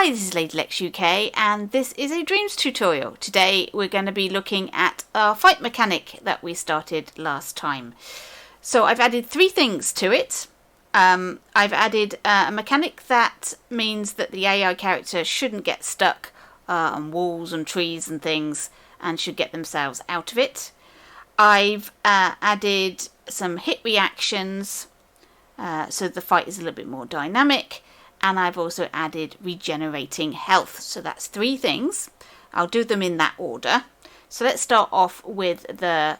Hi, this is Lady Lex UK and this is a Dreams tutorial. Today we're going to be looking at our fight mechanic that we started last time. So I've added 3 things to it. I've added a mechanic that means that the AI character shouldn't get stuck on walls and trees and things and should get themselves out of it. I've added some hit reactions so the fight is a little bit more dynamic. And I've also added regenerating health. So that's 3 things. I'll do them in that order. So let's start off with the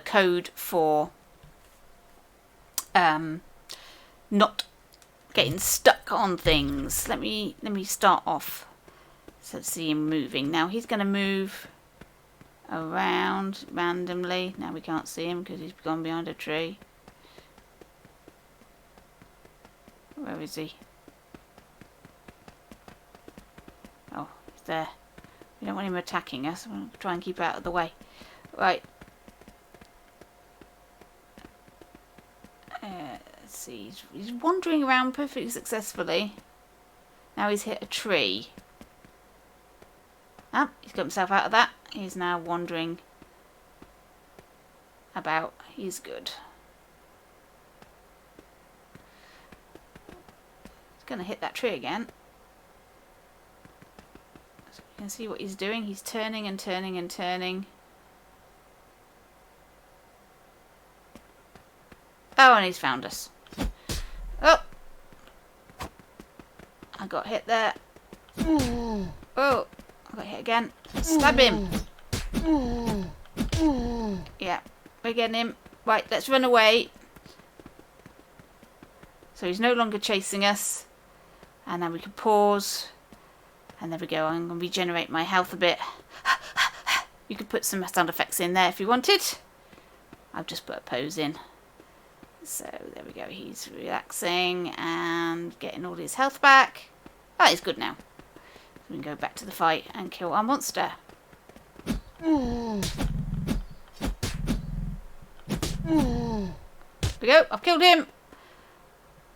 code for not getting stuck on things. Let me start off. So let's see him moving. Now he's going to move around randomly. Now we can't see him because he's gone behind a tree. Where is he? Oh, he's there. We don't want him attacking us. We'll try and keep out of the way. Right. Let's see. He's wandering around perfectly successfully. Now he's hit a tree. Ah, he's got himself out of that. He's now wandering about. He's good. He's going to hit that tree again. You can see what he's doing. He's turning and turning and turning. Oh, and he's found us. Oh! I got hit there. Oh! I got hit again. Stab him! Yeah, we're getting him. Right, let's run away. So he's no longer chasing us. And then we can pause. And there we go, I'm going to regenerate my health a bit. You could put some sound effects in there if you wanted. I've just put a pose in. So there we go, he's relaxing and getting all his health back. Oh, he's good now. We can go back to the fight and kill our monster. There we go, I've killed him.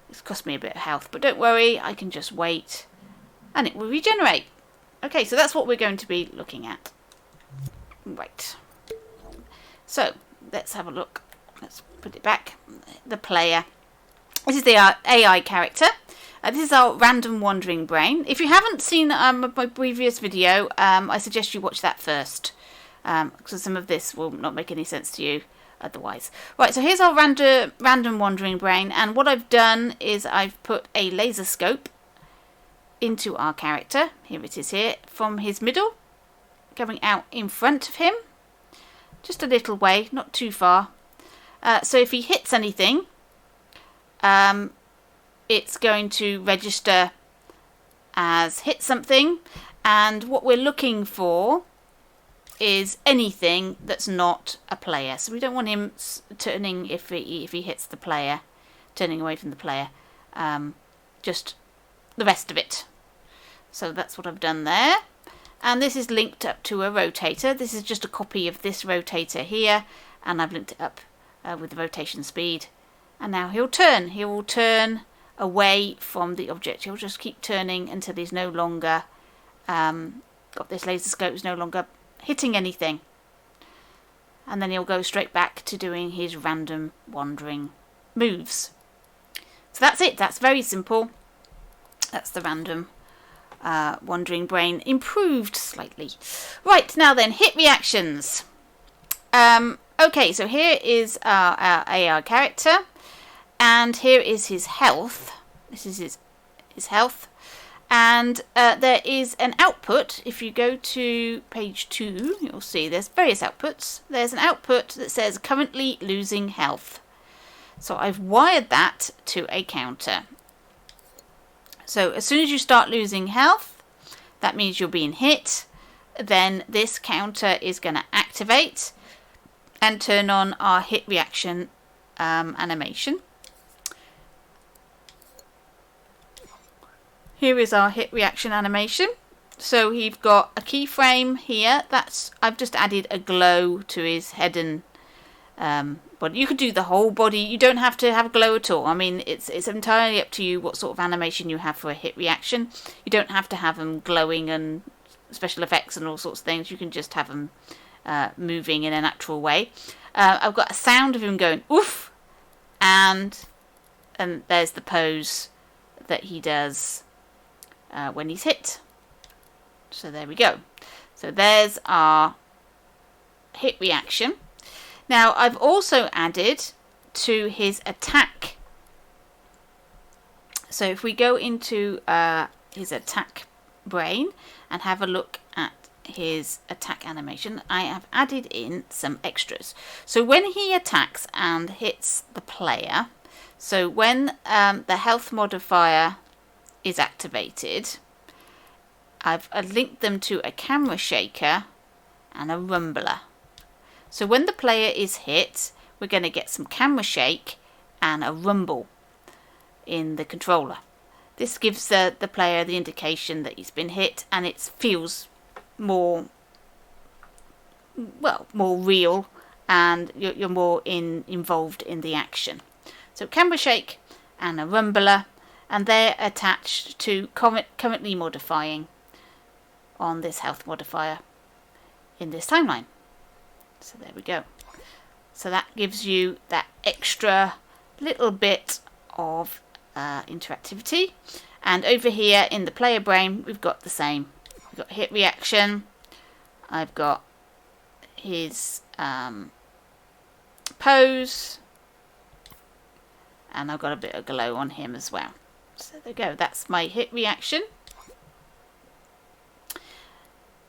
It's cost me a bit of health, but don't worry, I can just wait. And it will regenerate. Okay, so that's what we're going to be looking at. Right. So, let's have a look. Let's put it back. The player. This is the AI character. This is our random wandering brain. If you haven't seen my previous video, I suggest you watch that first. Because some of this will not make any sense to you otherwise. Right, so here's our random wandering brain. And what I've done is I've put a laser scope into our character. Here it is here, from his middle, going out in front of him, just a little way, not too far. So if he hits anything, it's going to register as hit something, and what we're looking for is anything that's not a player. So we don't want him turning if he hits the player, turning away from the player. Just the rest of it. So that's what I've done there. And this is linked up to a rotator. This is just a copy of this rotator here. And I've linked it up with the rotation speed. And now he'll turn. He will turn away from the object. He'll just keep turning until he's no longer got this laser scope, is no longer hitting anything. And then he'll go straight back to doing his random wandering moves. So that's it. That's very simple. That's the random wandering brain improved slightly. Right, now then, hit reactions. Okay, so here is our AR character, and here is his health. This is his health, and there is an output. If you go to page 2, you'll see there's various outputs. There's an output that says currently losing health. So I've wired that to a counter. So as soon as you start losing health, that means you're being hit. Then this counter is going to activate and turn on our hit reaction animation. Here is our hit reaction animation. So we've got a keyframe here. I've just added a glow to his head and body. You could do the whole body. You don't have to have glow at all. I mean, it's entirely up to you what sort of animation you have for a hit reaction. You don't have to have them glowing and special effects and all sorts of things. You can just have them moving in a natural way. I've got a sound of him going oof, and there's the pose that he does when he's hit. So there we go. So there's our hit reaction. Now I've also added to his attack. So if we go into his attack brain and have a look at his attack animation, I have added in some extras. So when he attacks and hits the player, so when the health modifier is activated, I've linked them to a camera shaker and a rumbler. So when the player is hit, we're going to get some camera shake and a rumble in the controller. This gives the player the indication that he's been hit, and it feels more real, and you're more involved in the action. So camera shake and a rumbler, and they're attached to currently modifying on this health modifier in this timeline. So there we go. So that gives you that extra little bit of interactivity. And over here in the player brain, we've got the same. We've got hit reaction. I've got his pose, and I've got a bit of glow on him as well. So there we go. That's my hit reaction.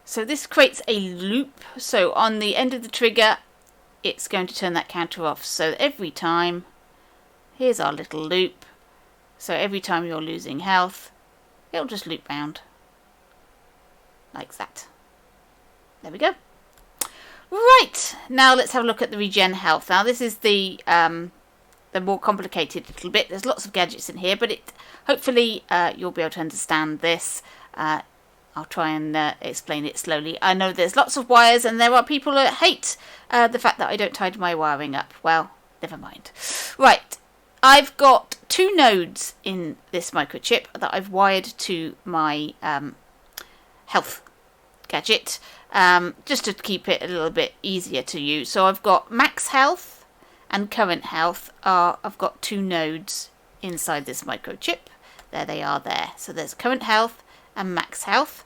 So this creates a loop. So on the end of the trigger, it's going to turn that counter off. So every time, here's our little loop. So every time you're losing health, it'll just loop round like that. There we go. Right, now let's have a look at the regen health. Now this is the more complicated little bit. There's lots of gadgets in here, but hopefully you'll be able to understand this. I'll try and explain it slowly. I know there's lots of wires, and there are people that hate the fact that I don't tidy my wiring up. Well, never mind. Right, I've got 2 nodes in this microchip that I've wired to my health gadget, just to keep it a little bit easier to use. So I've got max health and current health. I've got 2 nodes inside this microchip. There they are there. So there's current health and max health,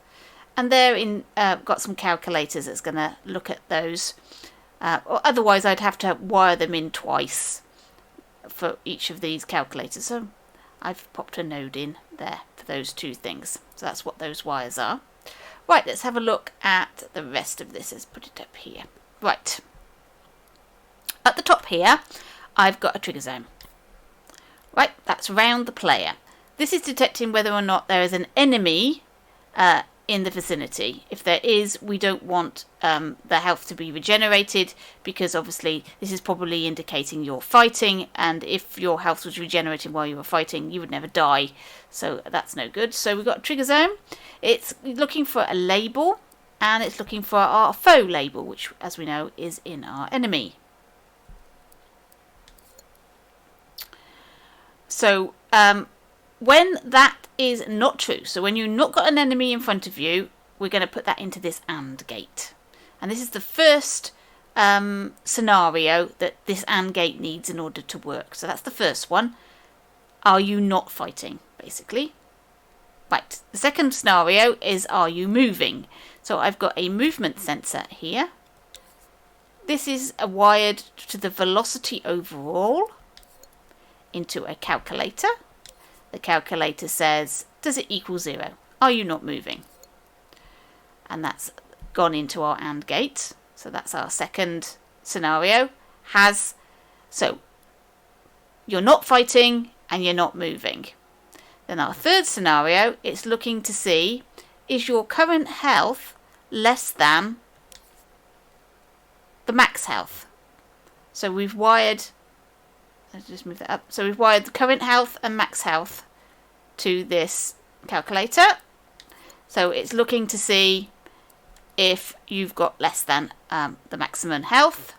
and they're in got some calculators that's going to look at those, or otherwise I'd have to wire them in twice for each of these calculators. So I've popped a node in there for those 2 things. So that's what those wires are. Right, let's have a look at the rest of this. Let's put it up here. Right, at the top here I've got a trigger zone. Right, that's around the player. This is detecting whether or not there is an enemy in the vicinity. If there is, we don't want the health to be regenerated, because obviously this is probably indicating you're fighting, and if your health was regenerating while you were fighting, you would never die. So that's no good. So we've got a trigger zone. It's looking for a label, and it's looking for our foe label, which, as we know, is in our enemy. So when that is not true, so when you've not got an enemy in front of you, we're going to put that into this AND gate. And this is the first scenario that this AND gate needs in order to work. So that's the first one. Are you not fighting, basically? Right, the second scenario is, are you moving? So I've got a movement sensor here. This is wired to the velocity overall into a calculator. The calculator says, does it equal 0? Are you not moving? And that's gone into our AND gate. So that's our second scenario. So you're not fighting and you're not moving. Then our third scenario, it's looking to see, is your current health less than the max health? So we've wired, let's just move that up. So we've wired the current health and max health to this calculator. So it's looking to see if you've got less than the maximum health,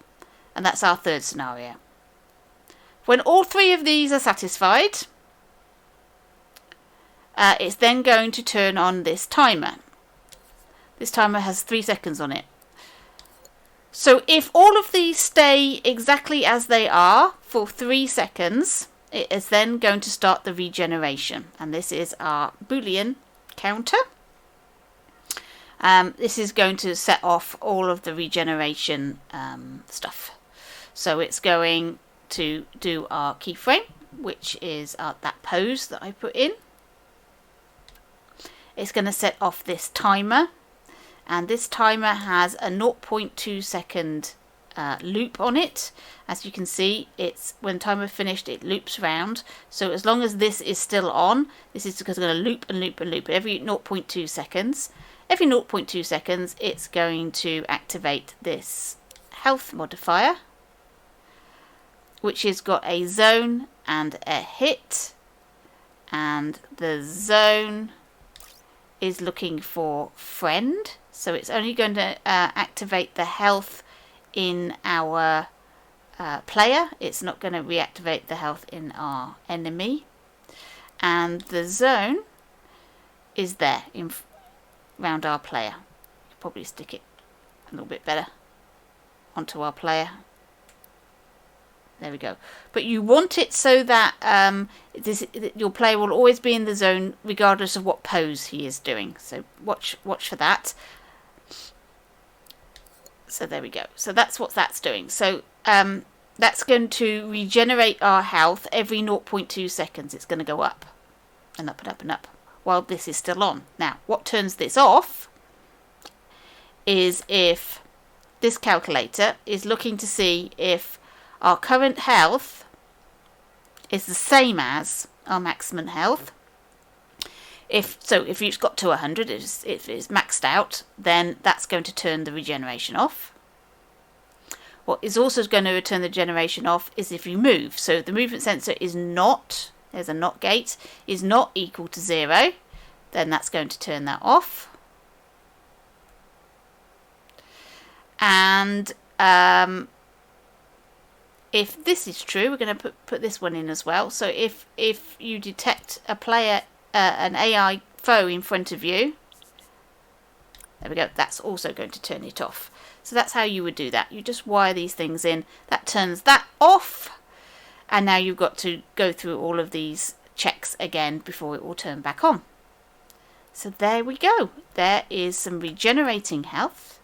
and that's our third scenario. When all three of these are satisfied, it's then going to turn on this timer. This timer has 3 seconds on it. So if all of these stay exactly as they are for 3 seconds, it is then going to start the regeneration. And this is our Boolean counter. This is going to set off all of the regeneration stuff. So it's going to do our keyframe, which is that pose that I put in. It's going to set off this timer. And this timer has a 0.2 second loop on it. As you can see, it's when timer finished, it loops round. So as long as this is still on, this is going to loop and loop and loop every 0.2 seconds. Every 0.2 seconds, it's going to activate this health modifier, which has got a zone and a hit. And the zone is looking for friend. So it's only going to activate the health in our player. It's not going to reactivate the health in our enemy. And the zone is there around our player. Probably stick it a little bit better onto our player. There we go. But you want it so that your player will always be in the zone regardless of what pose he is doing. So watch for that. So there we go. So that's what that's doing. So that's going to regenerate our health every 0.2 seconds. It's going to go up and up and up and up while this is still on. Now, what turns this off is if this calculator is looking to see if our current health is the same as our maximum health. If it's got to 100, if it's maxed out, then that's going to turn the regeneration off. What is also going to turn the regeneration off is if you move. So the movement sensor is not, there's a not gate, is not equal to 0, then that's going to turn that off. And if this is true, we're going to put this one in as well. So if you detect a player, an AI foe in front of you, there we go, that's also going to turn it off. So that's how you would do that. You just wire these things in. That turns that off. And now you've got to go through all of these checks again before it will turn back on. So there we go. There is some regenerating health.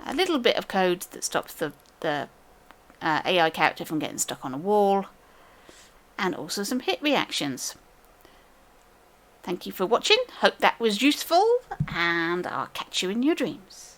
A little bit of code that stops the AI character from getting stuck on a wall. And also some hit reactions. Thank you for watching. Hope that was useful. And I'll catch you in your dreams.